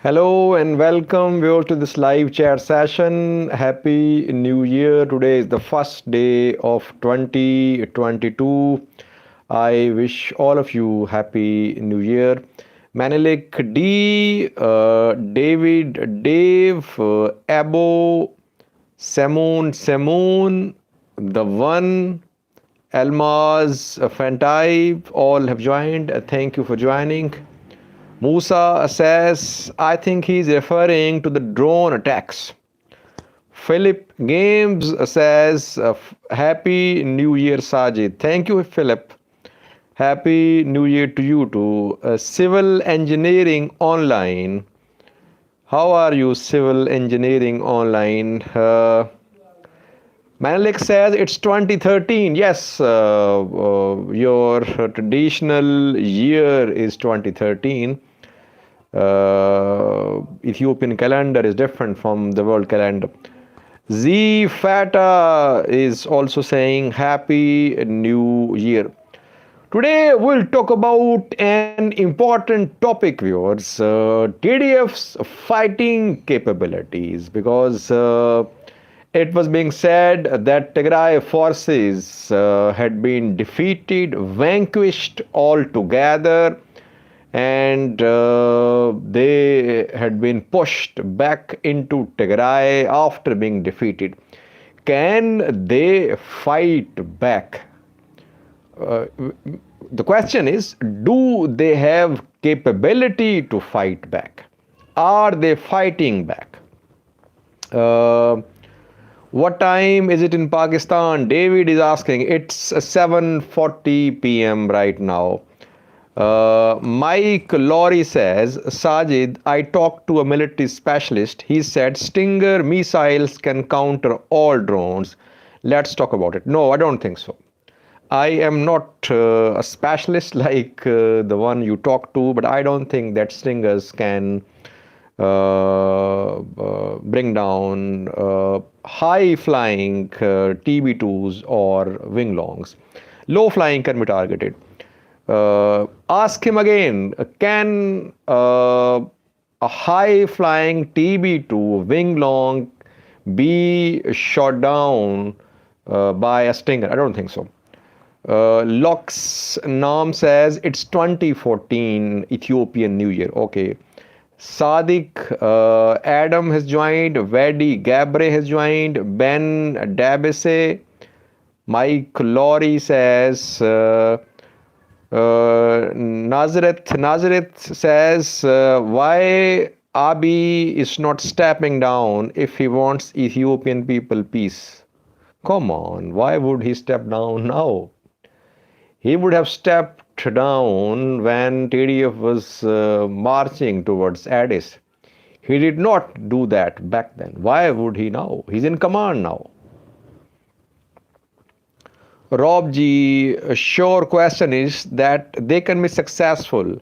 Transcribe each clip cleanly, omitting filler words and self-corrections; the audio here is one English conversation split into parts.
Hello and welcome viewers to this live chat session. Happy New Year. Today is the first day of 2022. I wish all of you Happy New Year. Manelik D, David, Dave, Abo, Samoon, the one, Elmaz, Fantai, all have joined. Thank you for joining. Musa says, I think he's referring to the drone attacks. Philip Games says, Happy New Year, Sajid. Thank you, Philip. Happy New Year to you too. Civil Engineering Online. How are you, Civil Engineering Online? Manelik says it's 2013. Yes, your traditional year is 2013. Ethiopian calendar is different from the world calendar. Z Fata is also saying Happy New Year. Today we'll talk about an important topic, viewers. TDF's fighting capabilities, because it was being said that Tigray forces had been defeated, vanquished altogether, and they had been pushed back into Tigray after being defeated. Can they fight back? Uh, the question is, do they have capability to fight back? Are they fighting back? Uh, what time is it in Pakistan? David is asking. It's 7:40 p.m. right now. Mike Laurie says, Sajid, I talked to a military specialist. He said Stinger missiles can counter all drones. Let's talk about it. No, I don't think so. I am not a specialist like the one you talked to, but I don't think that Stingers can bring down high flying TB2s or Winglongs. Low flying can be targeted. Ask him again, can a high flying TB2 Winglong be shot down by a Stinger? I don't think so. Lox Nam says it's 2014 Ethiopian New Year. Okay. Sadiq Adam has joined. Vedi Gabre has joined. Ben Dabese. Mike Laurie says. Nazareth says, why Abiy is not stepping down if he wants Ethiopian people peace? Come on, why would he step down now? He would have stepped down when TDF was marching towards Addis. He did not do that back then. Why would he now? He's in command now. Rob G, a sure question is that they can be successful.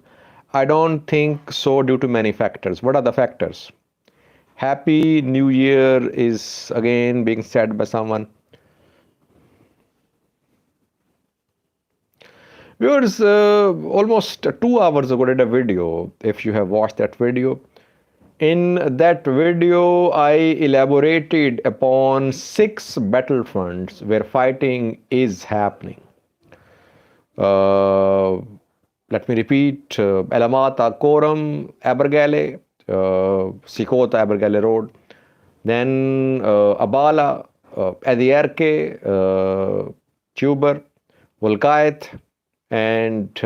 I don't think so due to many factors. What are the factors? Happy New Year is again being said by someone. Viewers, almost 2 hours ago, I did a video. If you have watched that video, in that video, I elaborated upon 6 battlefronts where fighting is happening. Let me repeat: Elamata, Koram, Abergale, Sikota, Abergale Road, then Abala, Adierke, Tuber, Volkait, and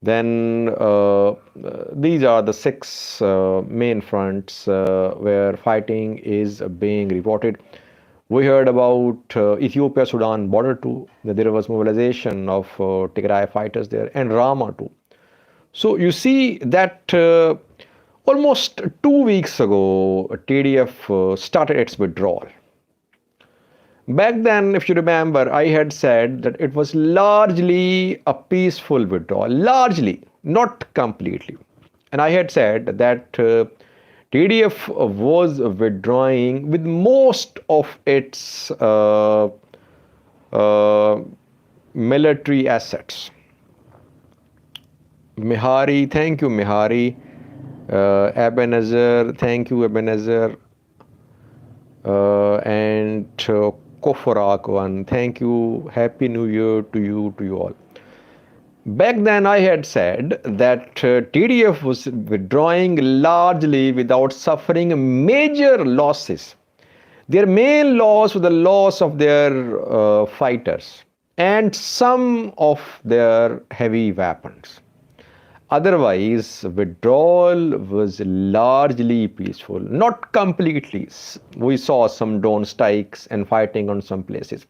then these are the 6 main fronts where fighting is being reported. We heard about Ethiopia-Sudan border too, that there was mobilization of Tigray fighters there, and Rama too. So you see that almost 2 weeks ago, TDF started its withdrawal. Back then, if you remember, I had said that it was largely a peaceful withdrawal, largely, not completely. And I had said that TDF was withdrawing with most of its military assets. Mihari, thank you, Mihari. Ebenezer, thank you, Ebenezer. And Koforak one, thank you. Happy New Year to you all. Back then, I had said that TDF was withdrawing largely without suffering major losses. Their main loss was the loss of their fighters and some of their heavy weapons. Otherwise, withdrawal was largely peaceful, not completely. We saw some drone strikes and fighting on some places.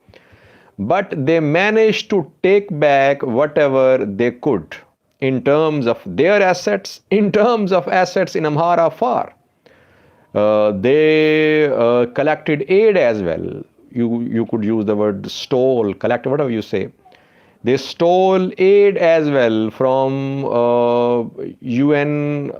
But they managed to take back whatever they could in terms of their assets, in terms of assets in Amhara far. They collected aid as well. You could use the word stole, collect, whatever you say. They stole aid as well from UN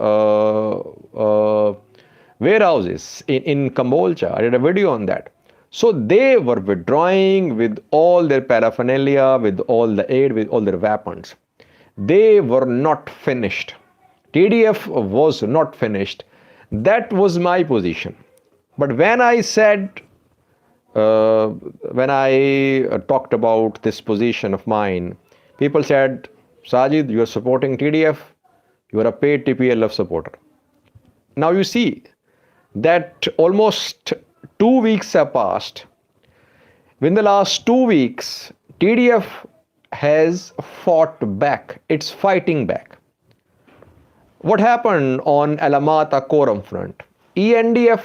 warehouses in Cambodia. I did a video on that. So they were withdrawing with all their paraphernalia, with all the aid, with all their weapons. They were not finished. TDF was not finished. That was my position. But when I said, when I talked about this position of mine, people said, Sajid, you are supporting TDF, you are a paid TPLF supporter. Now you see that almost 2 weeks have passed. In the last 2 weeks, TDF has fought back. It's fighting back. What happened on Alamata Koram front? ENDF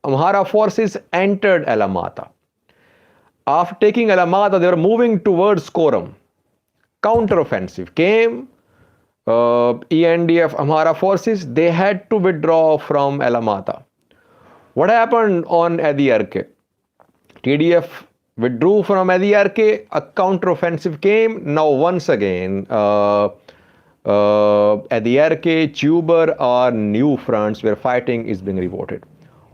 Amhara forces entered Alamata. After taking Alamata, they were moving towards Koram. Counteroffensive came. ENDF Amhara forces, they had to withdraw from Alamata. What happened on Adiyarke? TDF withdrew from Adiyarke, a counteroffensive came. Now once again, Adiyarke, Chubar are new fronts where fighting is being reported.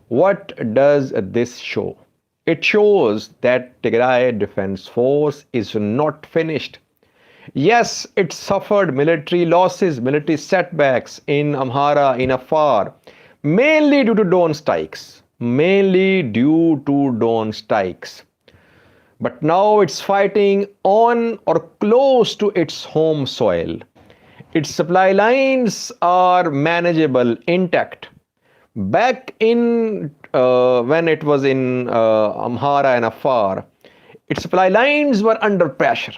What does this show? It shows that Tigray Defense Force is not finished. Yes, it suffered military losses, military setbacks in Amhara, in Afar, mainly due to drone strikes. But now it's fighting on or close to its home soil. Its supply lines are manageable, intact. Back in when it was in Amhara and Afar, its supply lines were under pressure.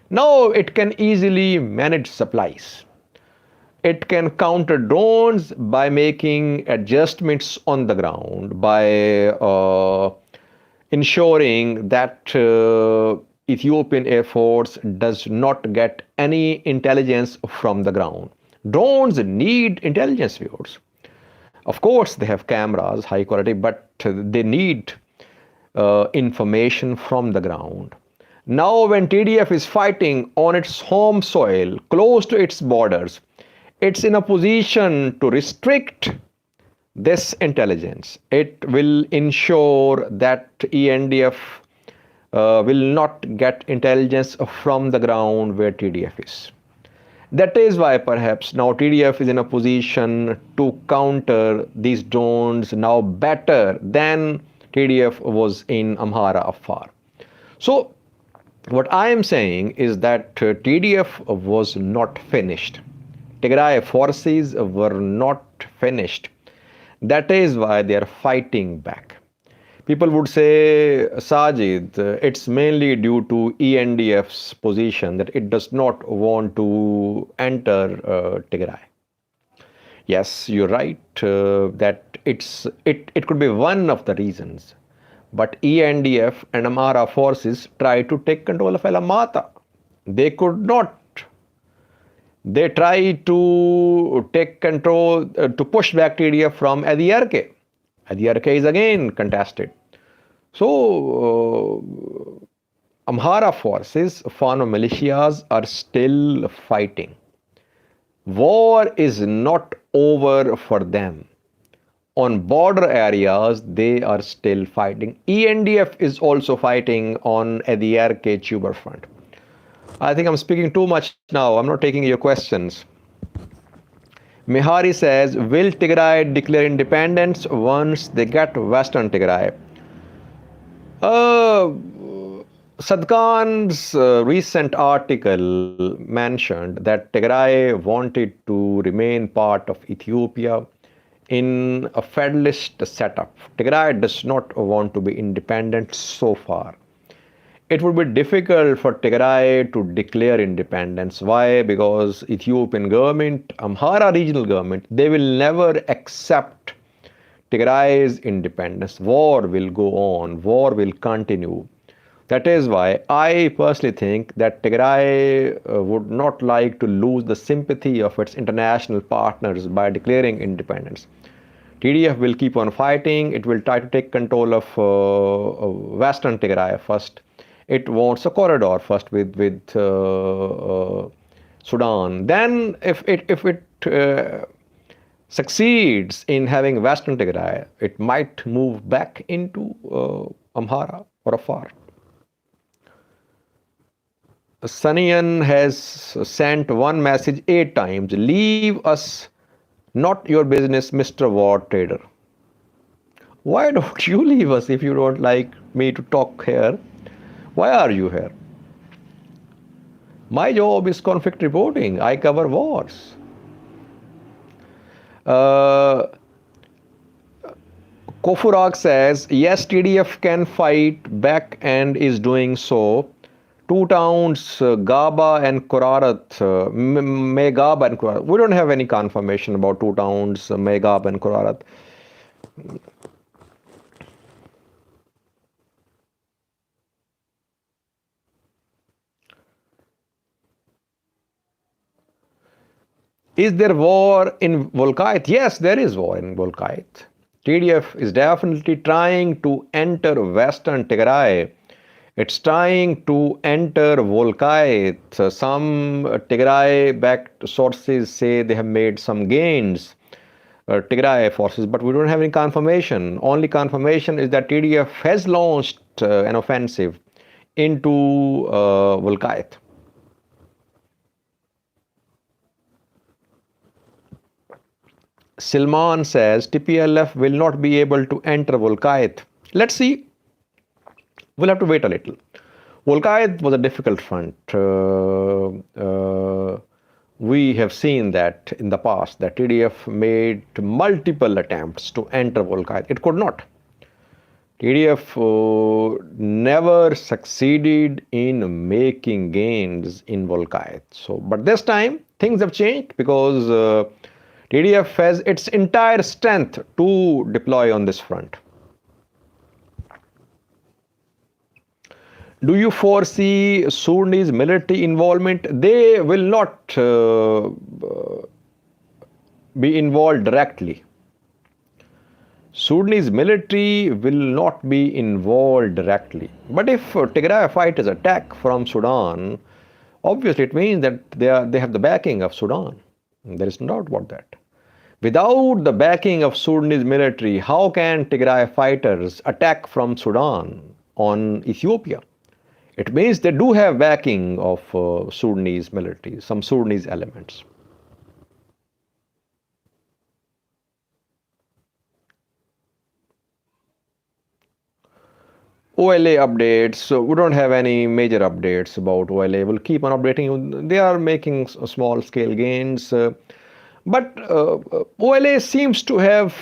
Now it can easily manage supplies. It can counter drones by making adjustments on the ground, by ensuring that Ethiopian Air Force does not get any intelligence from the ground. Drones need intelligence viewers. Of course, they have cameras, high quality, but they need information from the ground. Now, when TDF is fighting on its home soil, close to its borders, it's in a position to restrict this intelligence. It will ensure that ENDF will not get intelligence from the ground where TDF is. That is why perhaps now TDF is in a position to counter these drones now better than TDF was in Amhara Afar. So what I am saying is that TDF was not finished. Tigray forces were not finished. That is why they are fighting back. People would say, Sajid, it's mainly due to ENDF's position that it does not want to enter Tigray. Yes, you're right that it could be one of the reasons. But ENDF and Amhara forces tried to take control of Alamata. They could not. They tried to take control, to push back TDF from Adiyarke. Adiyarke is again contested. So, Amhara forces, Fano militias are still fighting. War is not over for them. On border areas, they are still fighting. ENDF is also fighting on Adiyarke Chubar front. I think I'm speaking too much now. I'm not taking your questions. Mihari says, will Tigray declare independence once they get Western Tigray? Uh, Sadkan's recent article mentioned that Tigray wanted to remain part of Ethiopia in a federalist setup. Tigray does not want to be independent so far. It would be difficult for Tigray to declare independence. Why? Because Ethiopian government, Amhara regional government, they will never accept Tigray's independence. War will go on. War will continue. That is why I personally think that Tigray would not like to lose the sympathy of its international partners by declaring independence. TDF will keep on fighting. It will try to take control of Western Tigray first. It wants a corridor first with Sudan. Then, if it succeeds in having Western Tigray, it might move back into Amhara or Afar. Sanian has sent one message 8 times. Leave us, not your business, Mr. War Trader. Why don't you leave us if you don't like me to talk here? Why are you here? My job is conflict reporting. I cover wars. Kofurak says, yes, TDF can fight back and is doing so. Two towns, Gaba and Korarat, Megab and Korarat. We don't have any confirmation about two towns, Megab and Korarat. Is there war in Volkait? Yes, there is war in Volkait. TDF is definitely trying to enter Western Tigray. It's trying to enter Volkait. Some Tigray-backed sources say they have made some gains, Tigray forces, but we don't have any confirmation. Only confirmation is that TDF has launched an offensive into Volkait. Silman says TPLF will not be able to enter Volkait. Let's see. We'll have to wait a little. Volkait was a difficult front. We have seen that in the past, that TDF made multiple attempts to enter Volkait. It could not. TDF never succeeded in making gains in Volkait. So, but this time things have changed because TDF has its entire strength to deploy on this front. Do you foresee Sudanese military involvement? They will not be involved directly. Sudanese military will not be involved directly. But if Tigray fighters attack from Sudan, obviously it means that they have the backing of Sudan. There is no doubt about that. Without the backing of Sudanese military, how can Tigray fighters attack from Sudan on Ethiopia? It means they do have backing of Sudanese military, some Sudanese elements. OLA updates. So we don't have any major updates about OLA. We'll keep on updating you. They are making small scale gains. But OLA seems to have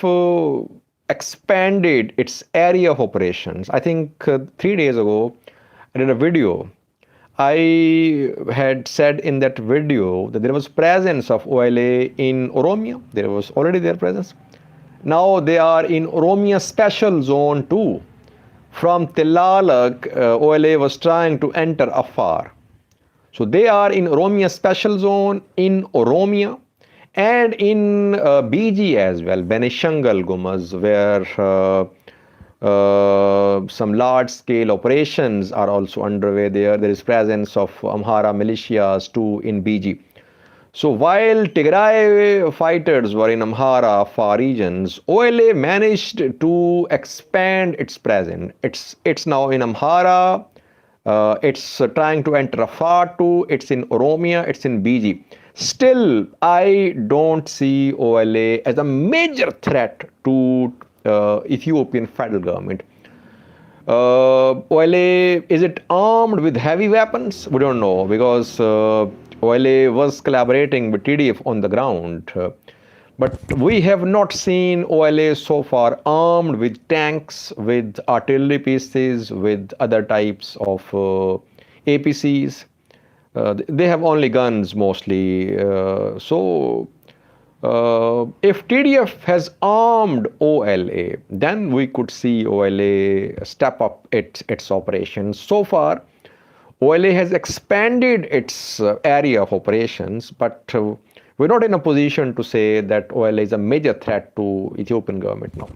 expanded its area of operations. I think 3 days ago, I did a video. I had said in that video that there was presence of OLA in Oromia. There was already their presence. Now they are in Oromia Special Zone 2. From Tilalak, OLA was trying to enter Afar. So they are in Oromia Special Zone, in Oromia, and in BG as well, Benishangal Gumaz, where some large-scale operations are also underway there. There is presence of Amhara militias too in BG. So while Tigray fighters were in Amhara, Afar regions, OLA managed to expand its presence. It's now in Amhara. It's trying to enter Afar too. It's in Oromia. It's in BG. Still, I don't see OLA as a major threat to Ethiopian federal government. OLA, is it armed with heavy weapons? We don't know because OLA was collaborating with TDF on the ground. But we have not seen OLA so far armed with tanks, with artillery pieces, with other types of APCs. They have only guns mostly. If TDF has armed OLA, then we could see OLA step up its operations. So far, OLA has expanded its area of operations, but we're not in a position to say that OLA is a major threat to Ethiopian government now.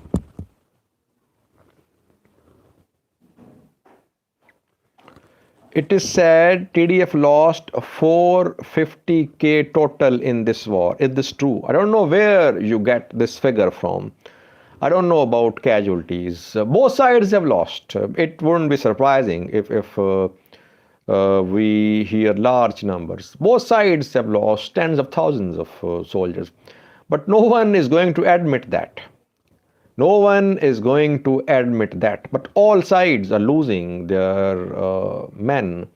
It is said TDF lost 450K total in this war. Is this true? I don't know where you get this figure from. I don't know about casualties. Both sides have lost. It wouldn't be surprising if we hear large numbers. Both sides have lost tens of thousands of soldiers. But no one is going to admit that. No one is going to admit that. But all sides are losing their men.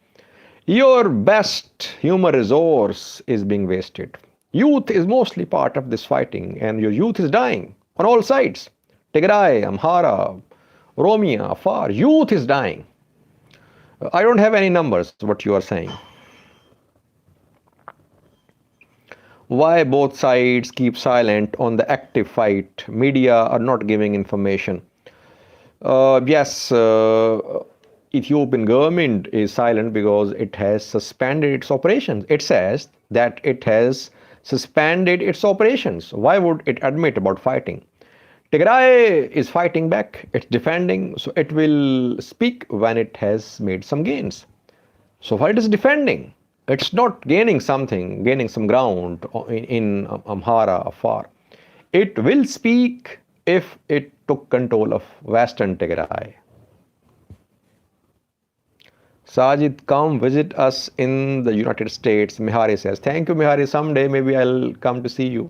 Your best human resource is being wasted. Youth is mostly part of this fighting, and your youth is dying on all sides. Tigray-Amhara, Oromo, Afar, youth is dying. I don't have any numbers, what you are saying. Why both sides keep silent on the active fight? Media are not giving information. Yes, Ethiopian government is silent because it has suspended its operations. It says that it has suspended its operations. Why would it admit about fighting? Tigray is fighting back, it's defending, so it will speak when it has made some gains. So far it is defending. It's not gaining something, gaining some ground in Amhara, Afar. It will speak if it took control of Western Tigray. Sajid, come visit us in the United States. Mihari says, thank you, Mihari. Someday maybe I'll come to see you.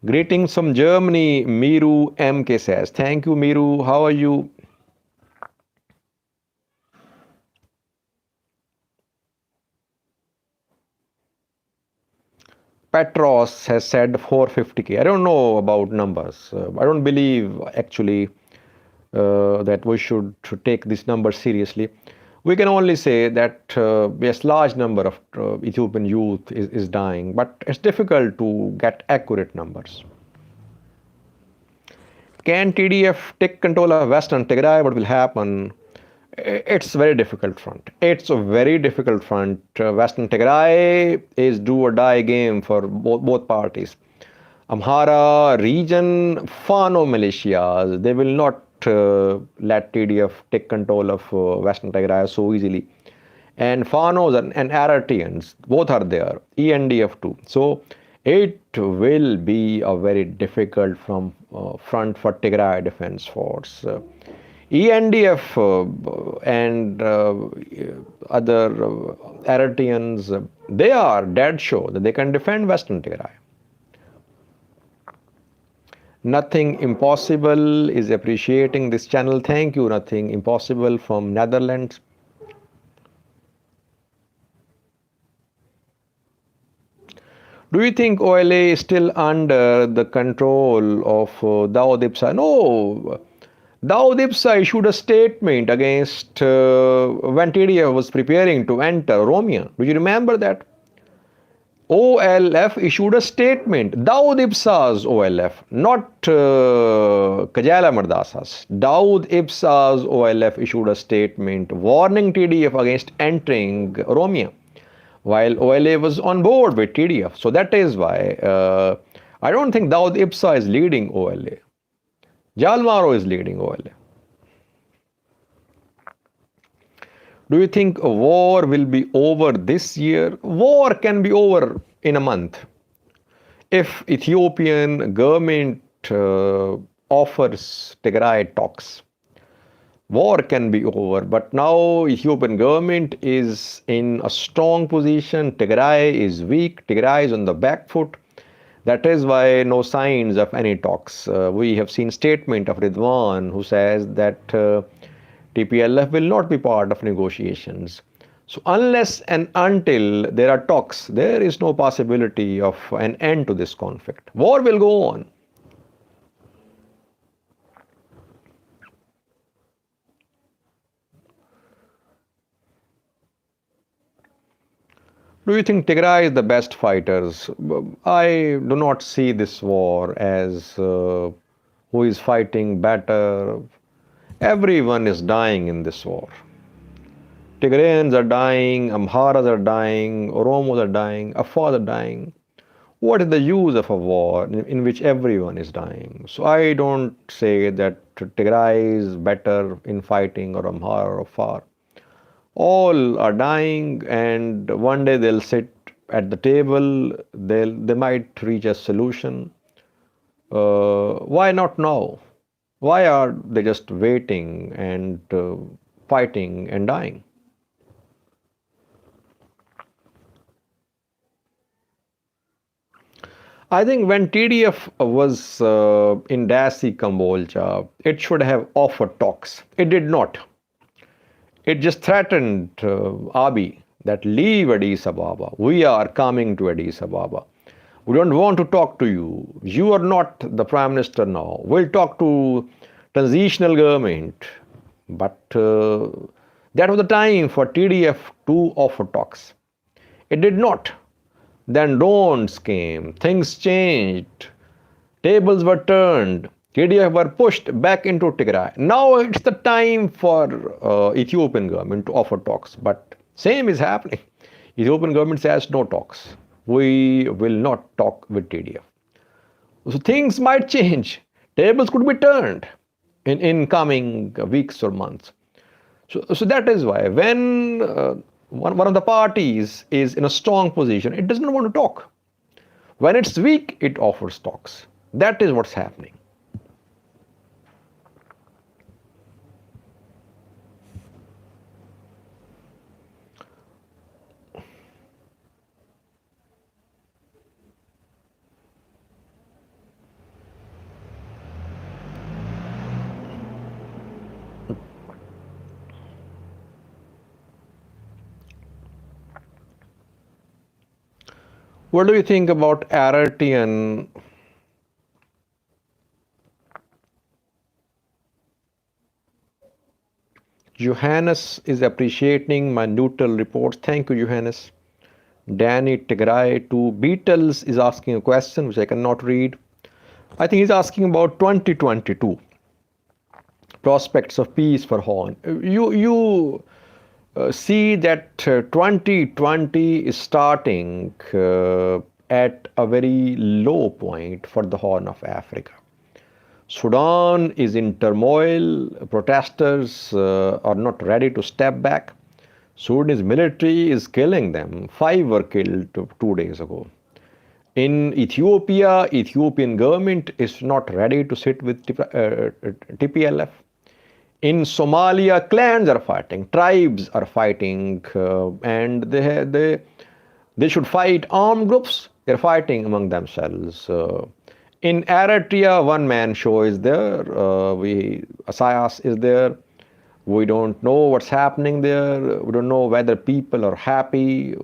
Greetings from Germany. Miru MK says, thank you, Miru. How are you? Petros has said 450K. I don't know about numbers. I don't believe actually that we should take this number seriously. We can only say that yes, large number of Ethiopian youth is dying, but it's difficult to get accurate numbers. Can TDF take control of Western Tigray? What will happen? It's a very difficult front. It's a very difficult front. Western Tigray is do or die game for both parties. Amhara region, Fano militias, they will not let TDF take control of Western Tigray so easily. And Fanos and Aratians, both are there, ENDF too. So it will be a very difficult front for Tigray Defense Force. ENDF and other Aratians, they are dead sure that they can defend Western Tigray. Nothing Impossible is appreciating this channel. Thank you, Nothing Impossible from Netherlands. Do you think OLA is still under the control of Dawood Ibsa? No. Dawood Ibsa issued a statement against when TDF was preparing to enter Oromo. Do you remember that? OLF issued a statement. Dawood Ibsa's OLF, not Kajala Mardasa's. Dawood Ibsa's OLF issued a statement warning TDF against entering Oromo, while OLA was on board with TDF. So that is why I don't think Dawood Ibsa is leading OLA. Jalmaro is leading OLA. Do you think a war will be over this year? War can be over in a month. If Ethiopian government offers Tigray talks, war can be over. But now Ethiopian government is in a strong position. Tigray is weak. Tigray is on the back foot. That is why no signs of any talks. We have seen statement of Ridwan who says that TPLF will not be part of negotiations. So unless and until there are talks, there is no possibility of an end to this conflict. War will go on. Do you think Tigray is the best fighters? I do not see this war as who is fighting better. Everyone is dying in this war. Tigrayans are dying, Amharas are dying, Oromos are dying, Afars are dying. What is the use of a war in which everyone is dying? So I don't say that Tigray is better in fighting or Amhara or Afar. All are dying, and one day they'll sit at the table, they might reach a solution. Why not now? Why are they just waiting and fighting and dying? I think when TDF was in Dasi, Cambodia, it should have offered talks. It did not. It just threatened Abiy that leave Addis Ababa. We are coming to Addis Ababa. We don't want to talk to you. You are not the prime minister now. We'll talk to transitional government. But that was the time for TDF to offer talks. It did not. Then dawns came, things changed, tables were turned, TDF were pushed back into Tigray. Now it's the time for Ethiopian government to offer talks, but same is happening. Ethiopian government says no talks. We will not talk with TDF. So things might change. Tables could be turned in coming weeks or months. So that is why when one of the parties is in a strong position, it doesn't want to talk. When it's weak, it offers talks. That is what's happening. What do you think about Aratian? Johannes is appreciating my neutral reports. Thank you, Johannes. Danny Tigray to Beatles is asking a question which I cannot read. I think he's asking about 2022 prospects of peace for Horn. You see that 2020 is starting at a very low point for the Horn of Africa. Sudan is in turmoil. Protesters are not ready to step back. Sudanese military is killing them. 5 were killed 2 days ago. In Ethiopia, Ethiopian government is not ready to sit with TPLF. In Somalia, clans are fighting, tribes are fighting, and they should fight armed groups. They're fighting among themselves. In Eritrea, one man show is there. Isaias is there. We don't know what's happening there. We don't know whether people are happy,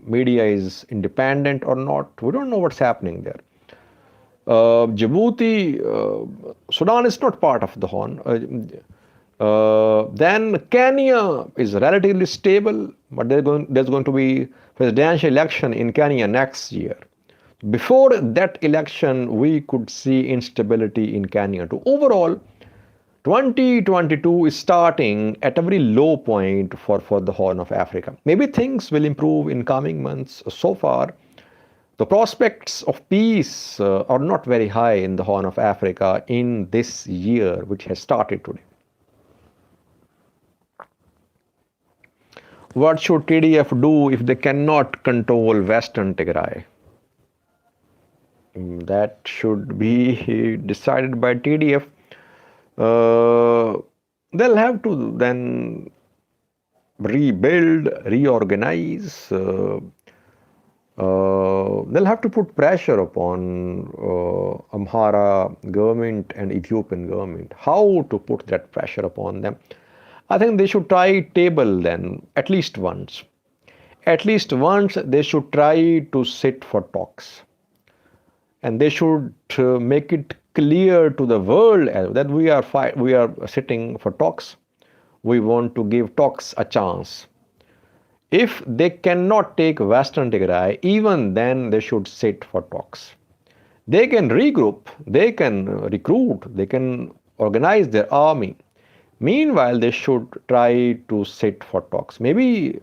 media is independent or not. We don't know what's happening there. Djibouti, Sudan is not part of the Horn. Then Kenya is relatively stable, but there's going to be presidential election in Kenya next year. Before that election, we could see instability in Kenya too. Overall, 2022 is starting at a very low point for the Horn of Africa. Maybe things will improve in coming months. So far, the prospects of peace are not very high in the Horn of Africa in this year, which has started today. What should TDF do if they cannot control Western Tigray? That should be decided by TDF. they'll have to then rebuild, reorganize. They'll have to put pressure upon Amhara government and Ethiopian government. How to put that pressure upon them? I think they should try table then at least once. At least once they should try to sit for talks, and they should make it clear to the world that we are sitting for talks. We want to give talks a chance. If they cannot take Western Tigray, even then they should sit for talks. They can regroup, they can recruit, they can organize their army. Meanwhile, they should try to sit for talks. Maybe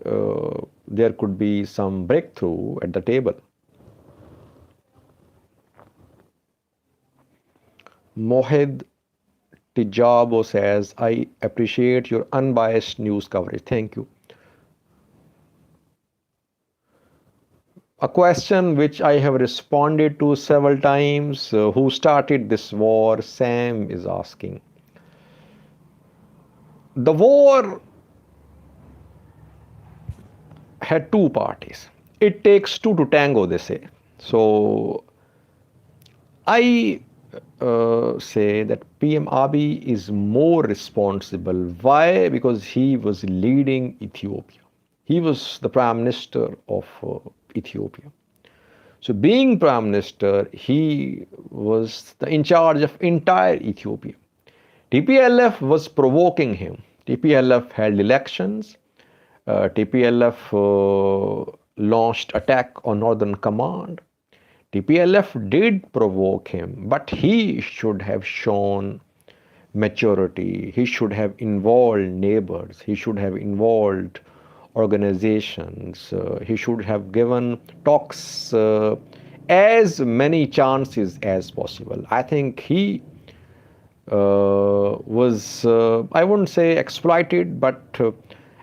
there could be some breakthrough at the table. Mohid Tijabo says, I appreciate your unbiased news coverage. Thank you. A question which I have responded to several times. Who started this war? Sam is asking. The war had two parties. It takes two to tango, they say. So I say that PM Abiy is more responsible. Why? Because he was leading Ethiopia. He was the prime minister of Ethiopia. So being prime minister, he was in charge of entire Ethiopia. TPLF was provoking him. TPLF held elections. TPLF launched attack on Northern Command. TPLF did provoke him, but he should have shown maturity. He should have involved neighbors. He should have involved organizations. He should have given talks as many chances as possible. I think he was, I wouldn't say exploited, but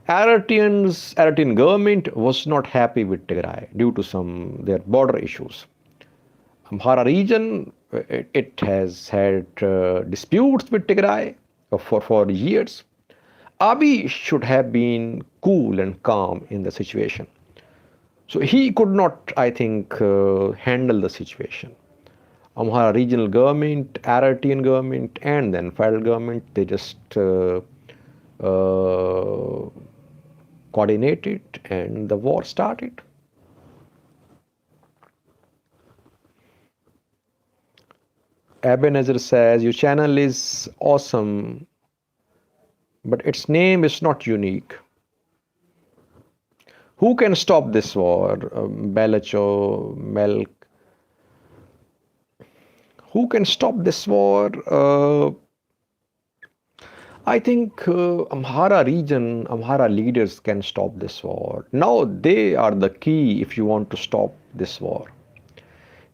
Eritrean government was not happy with Tigray due to their border issues. Amhara region, it has had disputes with Tigray for years. Abiy should have been cool and calm in the situation. So he could not, I think, handle the situation. Amhara regional government, Eritrean government, and then federal government, they just coordinated and the war started. Ebenezer says, your channel is awesome, but its name is not unique. Who can stop this war? Belacho, Melk. Who can stop this war? I think Amhara region, Amhara leaders can stop this war. Now they are the key if you want to stop this war.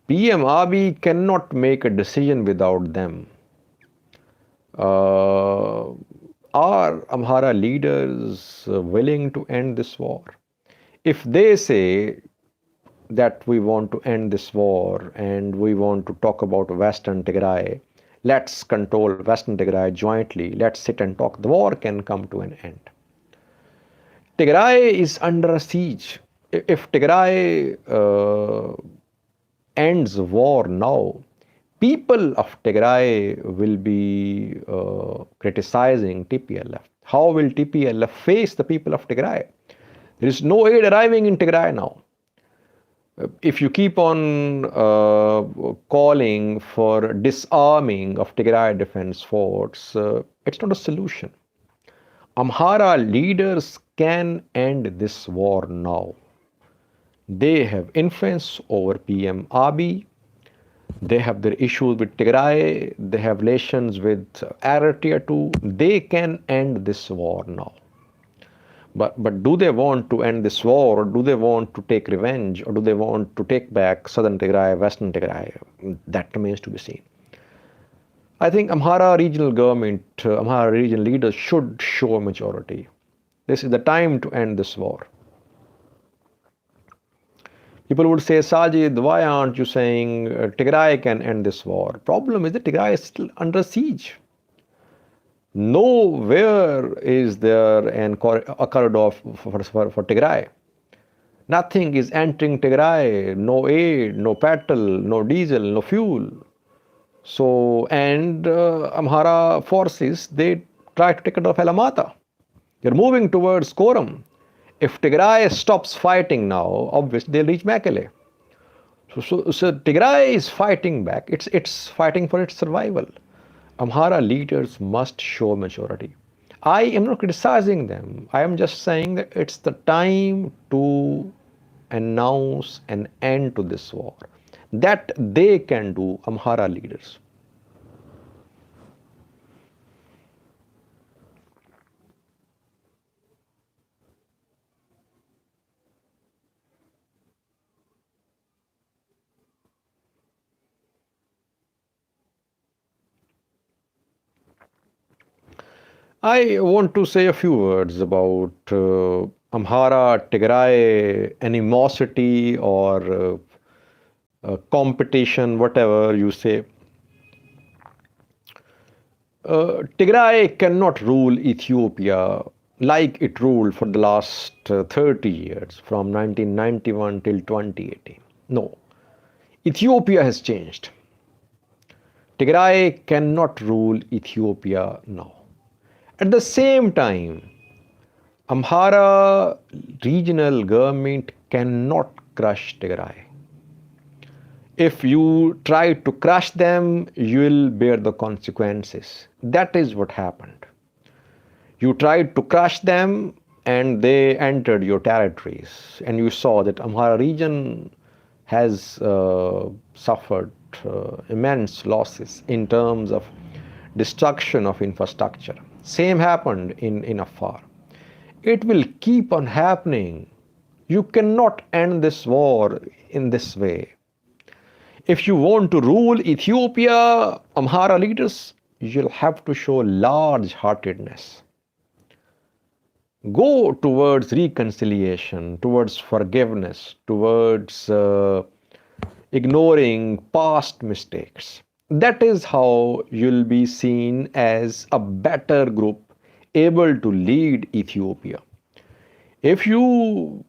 PM Abiy cannot make a decision without them. Are Amhara leaders willing to end this war? If they say that we want to end this war and we want to talk about Western Tigray, let's control Western Tigray jointly, let's sit and talk, the war can come to an end. Tigray is under a siege. If Tigray ends war now, people of Tigray will be criticizing TPLF. How will TPLF face the people of Tigray? There is no aid arriving in Tigray now. If you keep on calling for disarming of Tigray defense force, it's not a solution. Amhara leaders can end this war now. They have influence over PM Abiy. They have their issues with Tigray. They have relations with Eritrea too. They can end this war now. But do they want to end this war, or do they want to take revenge, or do they want to take back Southern Tigray, Western Tigray? That remains to be seen. I think Amhara regional government, Amhara regional leaders should show maturity. This is the time to end this war. People would say, Sajid, why aren't you saying Tigray can end this war? Problem is that Tigray is still under siege. Nowhere is there a corridor for Tigray. Nothing is entering Tigray. No aid, no petrol, no diesel, no fuel. So, and Amhara forces, they try to take it off Alamata. They're moving towards Koram. If Tigray stops fighting now, obviously they'll reach Mekele. So Tigray is fighting back. It's fighting for its survival. Amhara leaders must show maturity. I am not criticizing them. I am just saying that it's the time to announce an end to this war. That they can do, Amhara leaders. I want to say a few words about Amhara Tigray animosity or competition, whatever you say. Tigray cannot rule Ethiopia like it ruled for the last 30 years, from 1991 till 2018. No, Ethiopia has changed. Tigray cannot rule Ethiopia now. At the same time, Amhara regional government cannot crush Tigray. If you try to crush them, you will bear the consequences. That is what happened. You tried to crush them and they entered your territories. And you saw that Amhara region has suffered immense losses in terms of destruction of infrastructure. Same happened in Afar. It will keep on happening. You cannot end this war in this way. If you want to rule Ethiopia, Amhara leaders, you'll have to show large heartedness. Go towards reconciliation, towards forgiveness, towards ignoring past mistakes. That is how you'll be seen as a better group able to lead Ethiopia. If you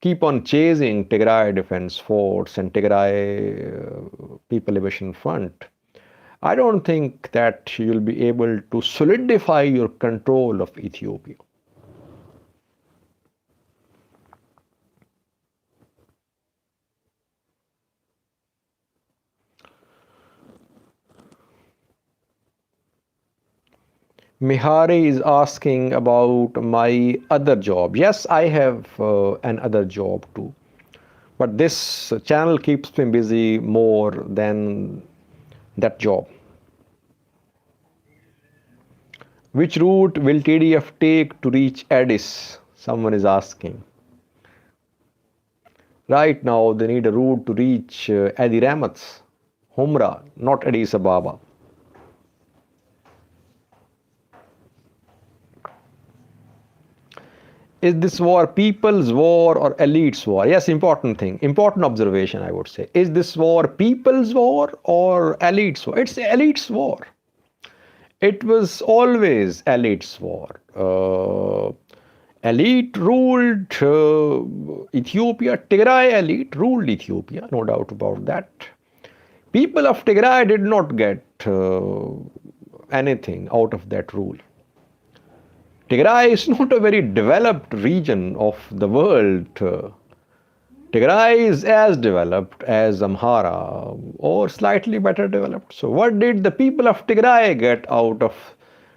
keep on chasing Tigray Defense Force and Tigray People Liberation Front, I don't think that you'll be able to solidify your control of Ethiopia. Mihari is asking about my other job. Yes, I have an other job too. But this channel keeps me busy more than that job. Which route will TDF take to reach Addis? Someone is asking. Right now, they need a route to reach Adi Ramat, Humra, not Addis Ababa. Is this war people's war or elite's war? Yes, important thing, important observation, I would say. Is this war people's war or elite's war? It's elite's war. It was always elite's war. Elite ruled Ethiopia. Tigray elite ruled Ethiopia, no doubt about that. People of Tigray did not get anything out of that rule. Tigray is not a very developed region of the world. Tigray is as developed as Amhara or slightly better developed. So what did the people of Tigray get out of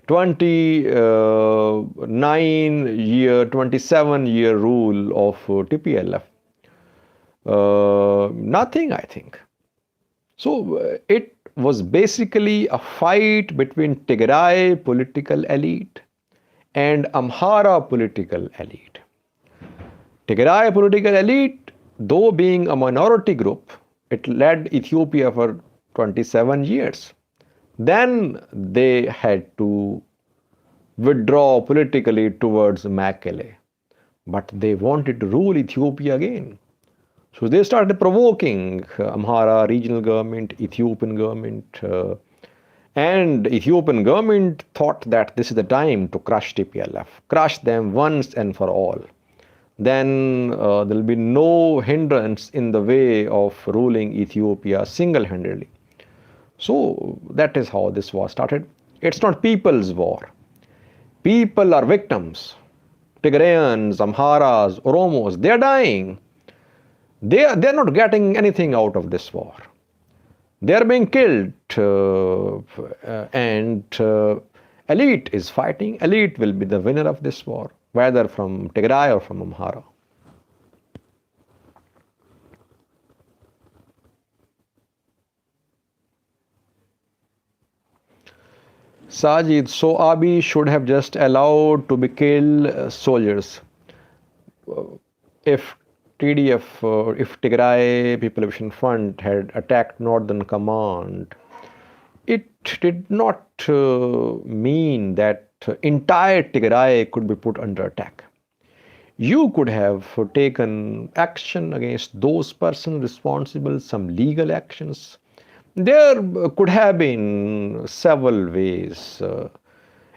27-year rule of TPLF? Nothing, I think. So it was basically a fight between Tigray political elite and Amhara political elite. Tigray political elite, though being a minority group, it led Ethiopia for 27 years. Then they had to withdraw politically towards Mekele. But they wanted to rule Ethiopia again. So they started provoking Amhara regional government, Ethiopian government, And Ethiopian government thought that this is the time to crush TPLF, crush them once and for all. Then there will be no hindrance in the way of ruling Ethiopia single-handedly. So that is how this war started. It's not people's war. People are victims. Tigrayans, Amharas, Oromos, they are dying. They're not getting anything out of this war. They are being killed, and elite is fighting. Elite will be the winner of this war, whether from Tigray or from Amhara. Sajid, so Abiy should have just allowed to be killed soldiers. If TDF, if Tigray People Liberation Front had attacked Northern Command, it did not mean that entire Tigray could be put under attack. You could have taken action against those persons responsible, some legal actions. There could have been several ways.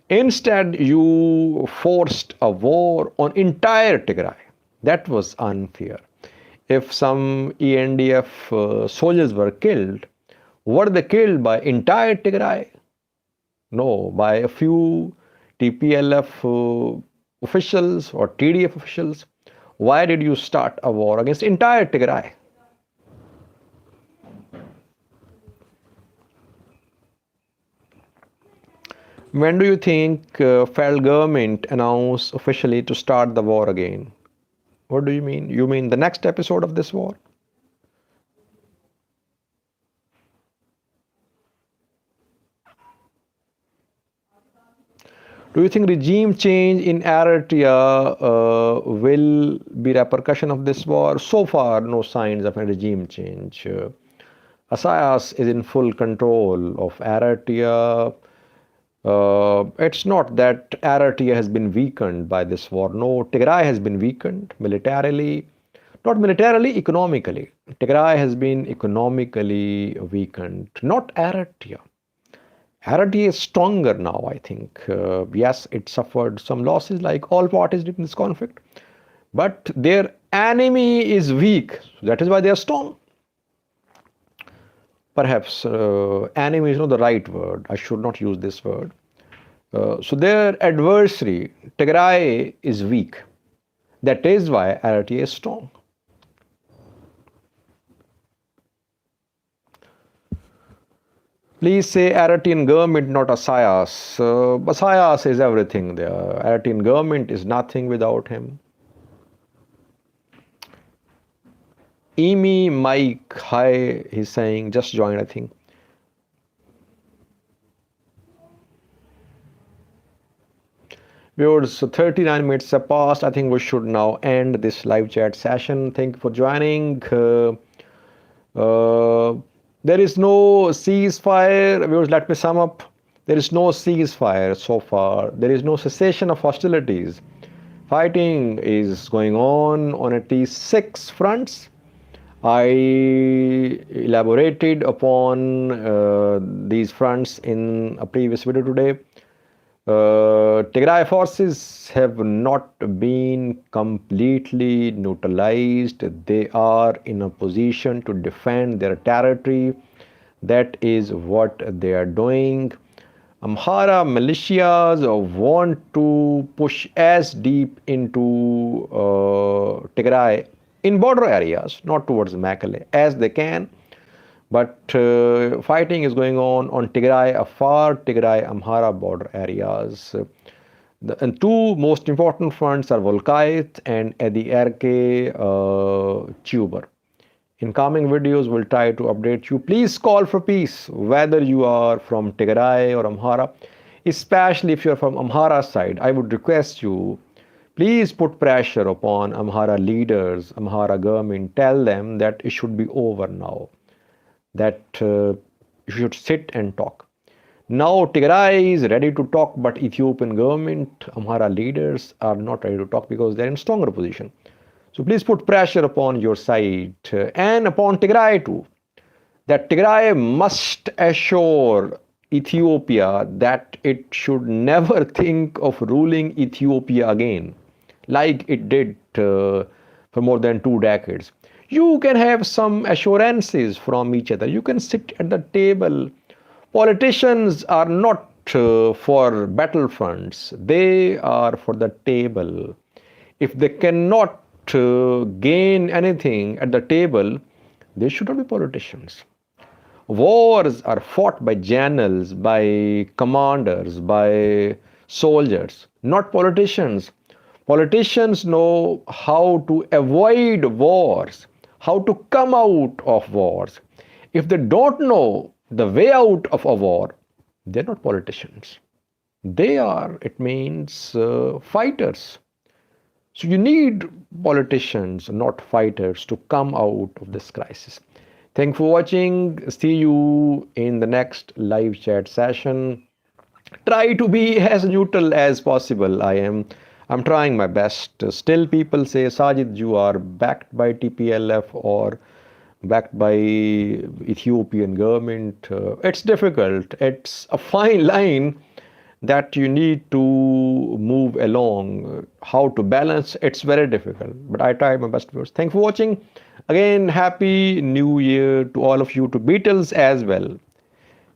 Instead, you forced a war on entire Tigray. That was unfair. If some ENDF soldiers were killed, were they killed by entire Tigray? No, by a few TPLF officials or TDF officials. Why did you start a war against entire Tigray? When do you think federal government announced officially to start the war again? What do you mean? You mean the next episode of this war? Do you think regime change in Eritrea will be repercussion of this war? So far, no signs of a regime change. Isaias is in full control of Eritrea. It's not that Eritrea has been weakened by this war. No, Tigray has been weakened militarily, not militarily, economically. Tigray has been economically weakened, not Eritrea. Eritrea is stronger now, I think. Yes, it suffered some losses like all parties did in this conflict, but their enemy is weak. So that is why they are strong. Perhaps enemy is not the right word. I should not use this word. So their adversary, Tigray, is weak. That is why Eritrea is strong. Please say Eritrean government, not Isaias. Isaias is everything there. Eritrean government is nothing without him. Emi Mike, hi, he's saying, just joined, I think. Viewers, so 39 minutes have passed. I think we should now end this live chat session. Thank you for joining. There is no ceasefire. Viewers, let me sum up. There is no ceasefire so far. There is no cessation of hostilities. Fighting is going on at least 6 fronts. I elaborated upon these fronts in a previous video today. Tigray forces have not been completely neutralized. They are in a position to defend their territory. That is what they are doing. Amhara militias want to push as deep into Tigray in border areas, not towards Mekelle, as they can. But fighting is going on Tigray-Afar, Tigray-Amhara border areas. The two most important fronts are Volkait and Edi Erke Tuber. In coming videos, we'll try to update you. Please call for peace, whether you are from Tigray or Amhara. Especially if you're from Amhara side, I would request you, please put pressure upon Amhara leaders, Amhara government. Tell them that it should be over now, that you should sit and talk. Now Tigray is ready to talk, but Ethiopian government, Amhara leaders are not ready to talk because they're in stronger position. So please put pressure upon your side and upon Tigray too, that Tigray must assure Ethiopia that it should never think of ruling Ethiopia again, like it did for more than 2 decades. You can have some assurances from each other. You can sit at the table. Politicians are not for battlefronts, they are for the table. If they cannot gain anything at the table, they should not be politicians. Wars are fought by generals, by commanders, by soldiers, not politicians. Politicians know how to avoid wars, how to come out of wars. If they don't know the way out of a war, they're not politicians. They are, it means, fighters. So you need politicians, not fighters, to come out of this crisis. Thanks for watching. See you in the next live chat session. Try to be as neutral as possible. I'm trying my best. Still people say, Sajid, you are backed by TPLF or backed by Ethiopian government. It's difficult. It's a fine line that you need to move along. How to balance, it's very difficult. But I try my best. Thanks for watching. Again, Happy New Year to all of you, to Beatles as well.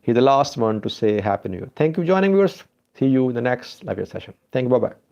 He's the last one to say Happy New Year. Thank you for joining, viewers. See you in the next live session. Thank you. Bye-bye.